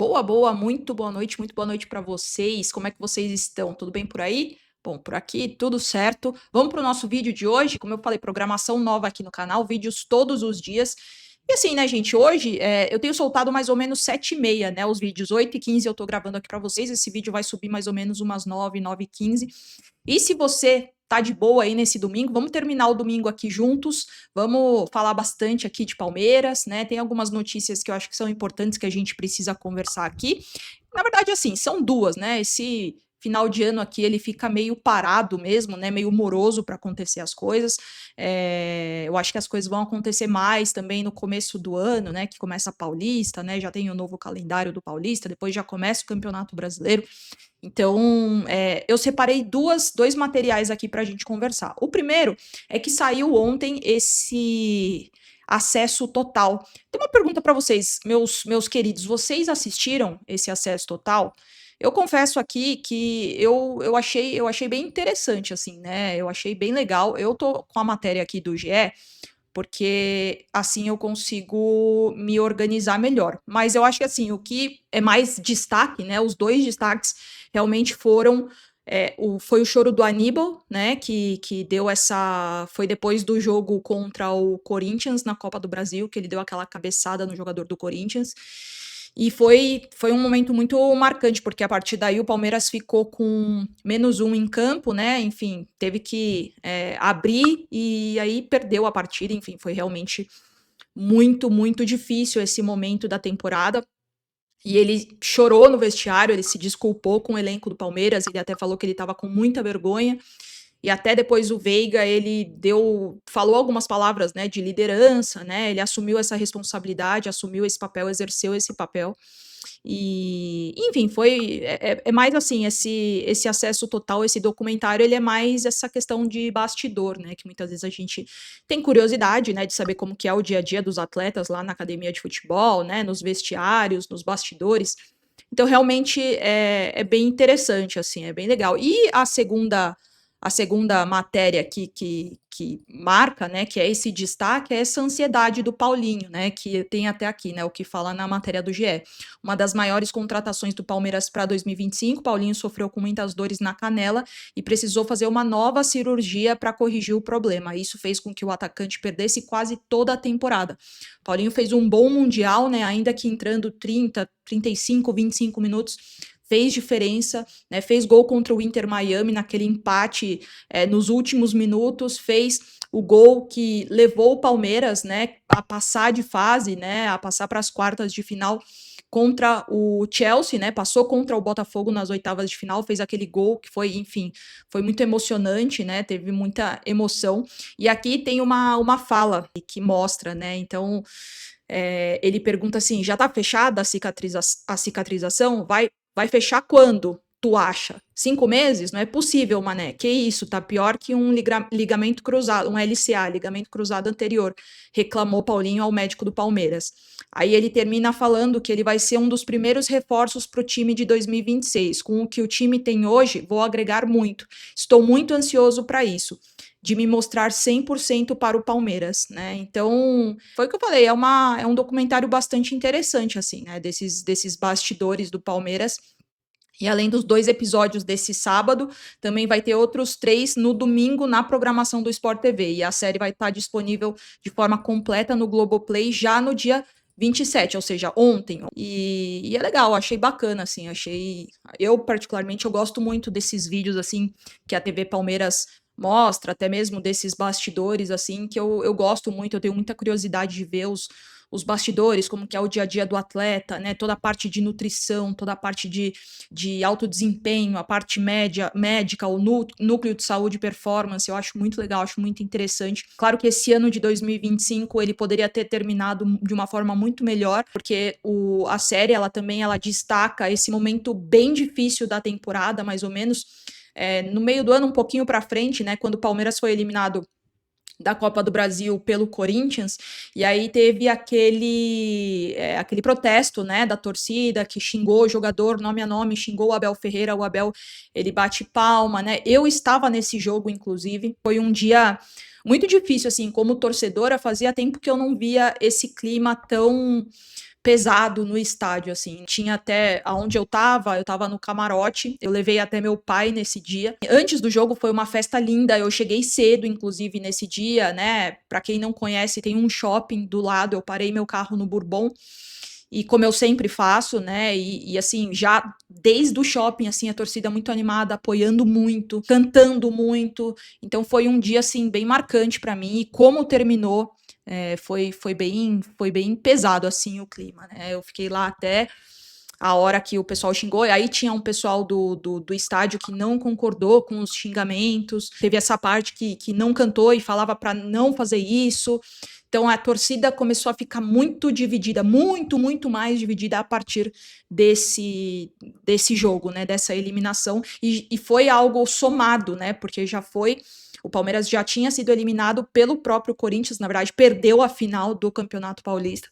Muito boa noite para vocês. Como é que vocês estão? Tudo bem por aí? Bom, por aqui tudo certo. Vamos para o nosso vídeo de hoje. Como eu falei, programação nova aqui no canal, vídeos todos os dias. E assim, né, gente, hoje eu tenho soltado mais ou menos 7h30, né, os vídeos. 8h15 eu tô gravando aqui para vocês. Esse vídeo vai subir mais ou menos umas 9h15. E se você tá de boa aí nesse domingo, vamos terminar o domingo aqui juntos, vamos falar bastante aqui de Palmeiras, né? Tem algumas notícias que eu acho que são importantes que a gente precisa conversar aqui. Na verdade, assim, são duas, né? Esse final de ano aqui ele fica meio parado mesmo, né? Meio moroso para acontecer as coisas. Eu acho que as coisas vão acontecer mais também no começo do ano, né? Que começa a Paulista, né? Já tem o novo calendário do Paulista, depois já começa o Campeonato Brasileiro. Então, eu separei dois materiais aqui para a gente conversar. O primeiro é que saiu ontem esse acesso total. Tem uma pergunta para vocês, meus queridos. Vocês assistiram esse acesso total? Eu confesso aqui que eu achei bem interessante, assim, né? Eu achei bem legal. Eu tô com a matéria aqui do GE, porque assim eu consigo me organizar melhor. Mas eu acho que assim, o que é mais destaque, né? Os dois destaques realmente foram foi o choro do Aníbal, né? Que deu essa. Foi depois do jogo contra o Corinthians na Copa do Brasil, que ele deu aquela cabeçada no jogador do Corinthians. E foi um momento muito marcante, porque a partir daí o Palmeiras ficou com -1 em campo, né? Enfim, teve que abrir e aí perdeu a partida. Enfim, foi realmente muito, muito difícil esse momento da temporada. E ele chorou no vestiário, ele se desculpou com o elenco do Palmeiras, ele até falou que ele estava com muita vergonha. E até depois o Veiga, ele falou algumas palavras, né, de liderança, né? Ele assumiu essa responsabilidade, assumiu esse papel, exerceu esse papel. E, enfim, é mais assim, esse acesso total, esse documentário, ele é mais essa questão de bastidor, né? Que muitas vezes a gente tem curiosidade, né, de saber como que é o dia a dia dos atletas lá na academia de futebol, né? Nos vestiários, nos bastidores. Então, realmente é bem interessante, assim, é bem legal. E a segunda matéria aqui que marca, né, que é esse destaque, é essa ansiedade do Paulinho, né, que tem até aqui, né, o que fala na matéria do GE. Uma das maiores contratações do Palmeiras para 2025, Paulinho sofreu com muitas dores na canela e precisou fazer uma nova cirurgia para corrigir o problema. Isso fez com que o atacante perdesse quase toda a temporada. Paulinho fez um bom mundial, né, ainda que entrando 30, 35, 25 minutos, fez diferença, né, fez gol contra o Inter Miami naquele empate nos últimos minutos, fez o gol que levou o Palmeiras, né, a passar de fase, né, a passar para as quartas de final contra o Chelsea, né, passou contra o Botafogo nas oitavas de final, fez aquele gol que foi, enfim, foi muito emocionante, né, teve muita emoção. E aqui tem uma fala que mostra, né, então ele pergunta assim: já tá fechada a cicatrização? Vai fechar quando? Tu acha? 5 meses? Não é possível, mané. Que isso? Tá pior que um ligamento cruzado, um LCA, ligamento cruzado anterior, reclamou Paulinho ao médico do Palmeiras. Aí ele termina falando que ele vai ser um dos primeiros reforços para o time de 2026. Com o que o time tem hoje, vou agregar muito. Estou muito ansioso para isso, de me mostrar 100% para o Palmeiras, né? Então, foi o que eu falei, é um documentário bastante interessante, assim, né? Desses bastidores do Palmeiras. E além dos 2 episódios desse sábado, também vai ter outros 3 no domingo na programação do Sport TV. E a série vai estar disponível de forma completa no Globoplay já no dia 27, ou seja, ontem. E é legal, achei bacana, assim, eu particularmente, eu gosto muito desses vídeos, assim, que a TV Palmeiras mostra, até mesmo desses bastidores, assim, que eu gosto muito, eu tenho muita curiosidade de ver os bastidores, como que é o dia a dia do atleta, né, toda a parte de nutrição, toda a parte de alto desempenho, a parte médica, o núcleo de saúde e performance, eu acho muito legal, acho muito interessante. Claro que esse ano de 2025 ele poderia ter terminado de uma forma muito melhor, porque a série ela destaca esse momento bem difícil da temporada, mais ou menos, no meio do ano, um pouquinho para frente, né, quando o Palmeiras foi eliminado da Copa do Brasil pelo Corinthians, e aí teve aquele protesto, né, da torcida, que xingou o jogador nome a nome, xingou o Abel Ferreira, o Abel, ele bate palma, né, eu estava nesse jogo, inclusive, foi um dia muito difícil, assim, como torcedora, fazia tempo que eu não via esse clima pesado no estádio, assim. Tinha até aonde eu tava no camarote, eu levei até meu pai nesse dia. Antes do jogo foi uma festa linda, eu cheguei cedo, inclusive, nesse dia, né? Pra quem não conhece, tem um shopping do lado, eu parei meu carro no Bourbon. E como eu sempre faço, né? E assim, já desde o shopping, assim, a torcida muito animada, apoiando muito, cantando muito. Então foi um dia, assim, bem marcante pra mim. E como terminou, foi bem pesado, assim, o clima, né? Eu fiquei lá até a hora que o pessoal xingou, e aí tinha um pessoal do estádio que não concordou com os xingamentos, teve essa parte que não cantou e falava para não fazer isso. Então a torcida começou a ficar muito dividida, muito mais dividida a partir desse jogo, né, dessa eliminação, e foi algo somado, né, porque o Palmeiras já tinha sido eliminado pelo próprio Corinthians, na verdade, perdeu a final do Campeonato Paulista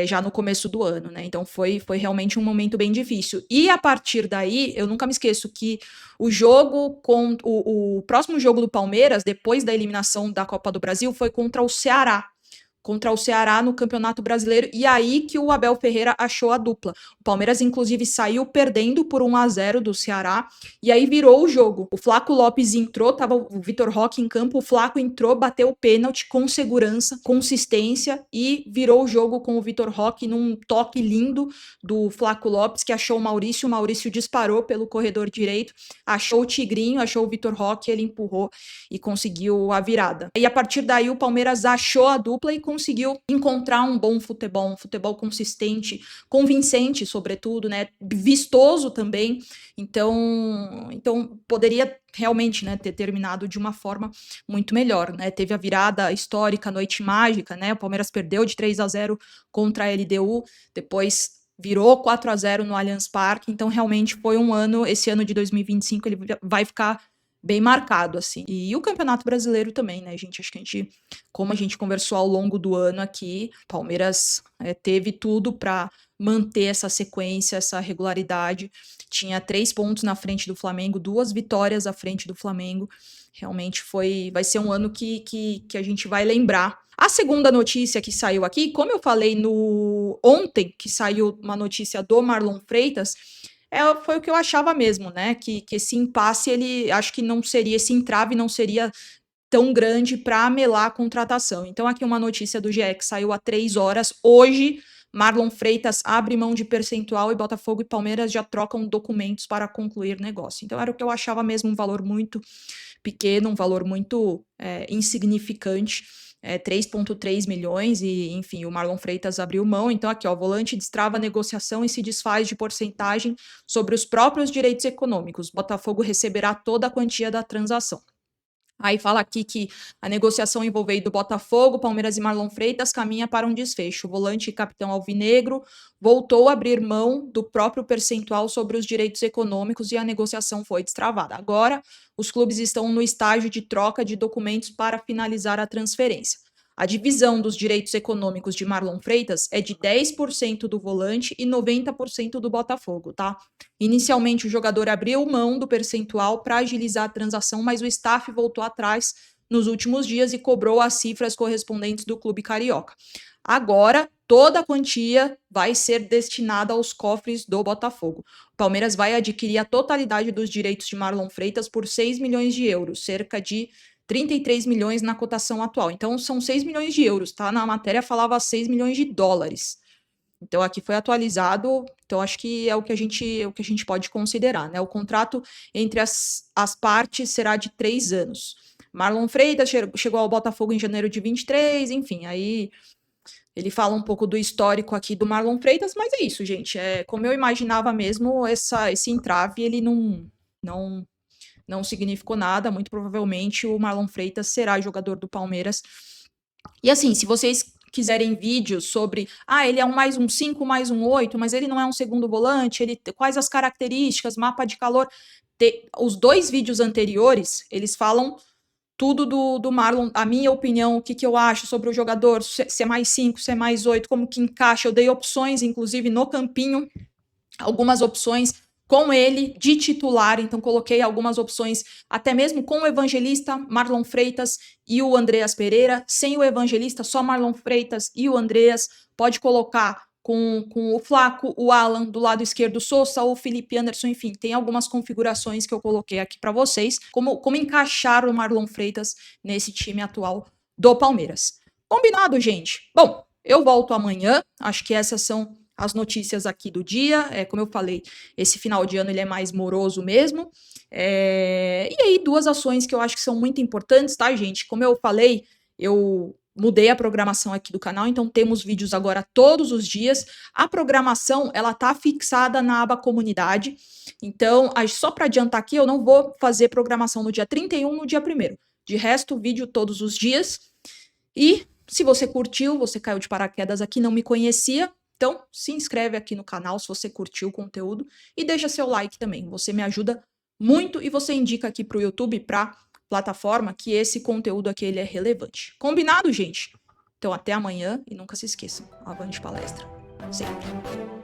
já no começo do ano, né? Então foi realmente um momento bem difícil. E a partir daí, eu nunca me esqueço que o próximo jogo do Palmeiras, depois da eliminação da Copa do Brasil, foi contra o Ceará no Campeonato Brasileiro, e aí que o Abel Ferreira achou a dupla. O Palmeiras, inclusive, saiu perdendo por 1-0 do Ceará, e aí virou o jogo. O Flaco Lopes entrou, tava o Vitor Roque em campo, o Flaco entrou, bateu o pênalti com segurança, consistência, e virou o jogo com o Vitor Roque num toque lindo do Flaco Lopes, que achou o Maurício disparou pelo corredor direito, achou o Tigrinho, achou o Vitor Roque, ele empurrou e conseguiu a virada. E a partir daí o Palmeiras achou a dupla e conseguiu encontrar um bom futebol, um futebol consistente, convincente, sobretudo, né? Vistoso também. Então poderia realmente, né, ter terminado de uma forma muito melhor, né? Teve a virada histórica, noite mágica, né? O Palmeiras perdeu de 3-0 contra a LDU, depois virou 4-0 no Allianz Parque, então realmente foi um ano, esse ano de 2025 ele vai ficar bem marcado, assim. E o Campeonato Brasileiro também, né, gente? Acho que como a gente conversou ao longo do ano aqui, Palmeiras teve tudo para manter essa sequência, essa regularidade. Tinha 3 pontos na frente do Flamengo, 2 vitórias à frente do Flamengo. Realmente vai ser um ano que a gente vai lembrar. A segunda notícia que saiu aqui, como eu falei ontem, que saiu uma notícia do Marlon Freitas, foi o que eu achava mesmo, né? Que esse impasse, acho que não seria, esse entrave não seria tão grande para melar a contratação. Então, aqui uma notícia do GE que saiu há 3 horas. Hoje, Marlon Freitas abre mão de percentual e Botafogo e Palmeiras já trocam documentos para concluir negócio. Então, era o que eu achava mesmo, um valor muito pequeno, um valor muito insignificante. 3,3 milhões e, enfim, o Marlon Freitas abriu mão. Então, aqui, ó, o volante destrava a negociação e se desfaz de porcentagem sobre os próprios direitos econômicos. Botafogo receberá toda a quantia da transação. Aí fala aqui que a negociação envolvendo Botafogo, Palmeiras e Marlon Freitas caminha para um desfecho. O volante e capitão alvinegro voltou a abrir mão do próprio percentual sobre os direitos econômicos e a negociação foi destravada. Agora, os clubes estão no estágio de troca de documentos para finalizar a transferência. A divisão dos direitos econômicos de Marlon Freitas é de 10% do volante e 90% do Botafogo, tá? Inicialmente, o jogador abriu mão do percentual para agilizar a transação, mas o staff voltou atrás nos últimos dias e cobrou as cifras correspondentes do clube carioca. Agora, toda a quantia vai ser destinada aos cofres do Botafogo. O Palmeiras vai adquirir a totalidade dos direitos de Marlon Freitas por 6 milhões de euros, cerca de 33 milhões na cotação atual. Então, são 6 milhões de euros, tá? Na matéria falava 6 milhões de dólares. Então, aqui foi atualizado. Então, acho que é o que a gente pode considerar, né? O contrato entre as partes será de 3 anos. Marlon Freitas chegou ao Botafogo em janeiro de 23, enfim, aí ele fala um pouco do histórico aqui do Marlon Freitas, mas é isso, gente. Como eu imaginava mesmo, esse entrave, ele não significou nada. Muito provavelmente o Marlon Freitas será jogador do Palmeiras. E assim, se vocês quiserem vídeos sobre, ele é um mais um 5, mais um 8, mas ele não é um segundo volante, quais as características, mapa de calor. Os 2 vídeos anteriores, eles falam tudo do Marlon, a minha opinião, o que eu acho sobre o jogador, se é mais 5, se é mais 8, como que encaixa. Eu dei opções, inclusive no campinho, algumas opções com ele de titular, então coloquei algumas opções, até mesmo com o Evangelista, Marlon Freitas e o Andreas Pereira, sem o Evangelista, só Marlon Freitas e o Andreas, pode colocar com o Flaco, o Alan, do lado esquerdo o Sousa, o Felipe Anderson, enfim, tem algumas configurações que eu coloquei aqui para vocês, como encaixar o Marlon Freitas nesse time atual do Palmeiras. Combinado, gente? Bom, eu volto amanhã, acho que essas são as notícias aqui do dia. Como eu falei, esse final de ano ele é mais moroso mesmo. E aí, duas ações que eu acho que são muito importantes, tá, gente? Como eu falei, eu mudei a programação aqui do canal, então temos vídeos agora todos os dias. A programação, ela tá fixada na aba comunidade. Então, só para adiantar aqui, eu não vou fazer programação no dia 31, no dia 1º. De resto, vídeo todos os dias. E se você curtiu, você caiu de paraquedas aqui, não me conhecia, então se inscreve aqui no canal se você curtiu o conteúdo e deixa seu like também. Você me ajuda muito e você indica aqui para o YouTube, para plataforma, que esse conteúdo aqui ele é relevante. Combinado, gente? Então até amanhã e nunca se esqueçam, avante palestra, sempre.